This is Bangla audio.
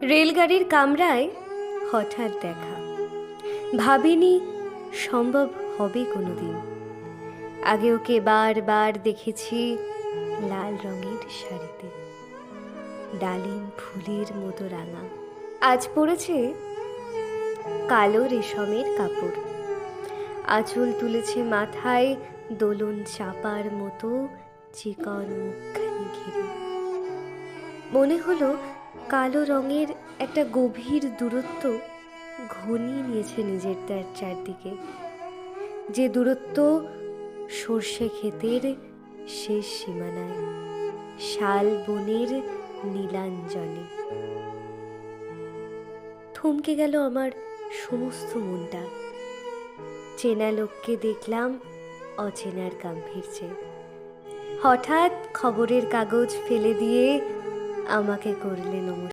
রেলগাড়ির কামরায় হঠাৎ দেখা, ভাবিনি সম্ভব হবে কোনোদিন। আগে ওকে বারবার দেখেছি লাল রঙের শাড়িতে, ডালিম ফুলের মতো রাঙা। আজ পরেছে কালো রেশমের কাপড়, আঁচল তুলেছে মাথায় দোলন চাপার মতো চিকন মুখখানি ঘিরে। মনে হলো কালো রঙের একটা গভীর দূরত্ব ঘনিয়ে নিয়েছে নিজের তার চারদিকে, যে দূরত্ব সর্ষে ক্ষেতের শেষ সীমানায়, শাল বনের নীলাঞ্জনে। থমকে গেল আমার সমস্ত মনটা। চেনা লোককে দেখলাম অচেনার গাম্ভীর্যে। হঠাৎ খবরের কাগজ ফেলে দিয়ে আমাকে করলে নমস্কার।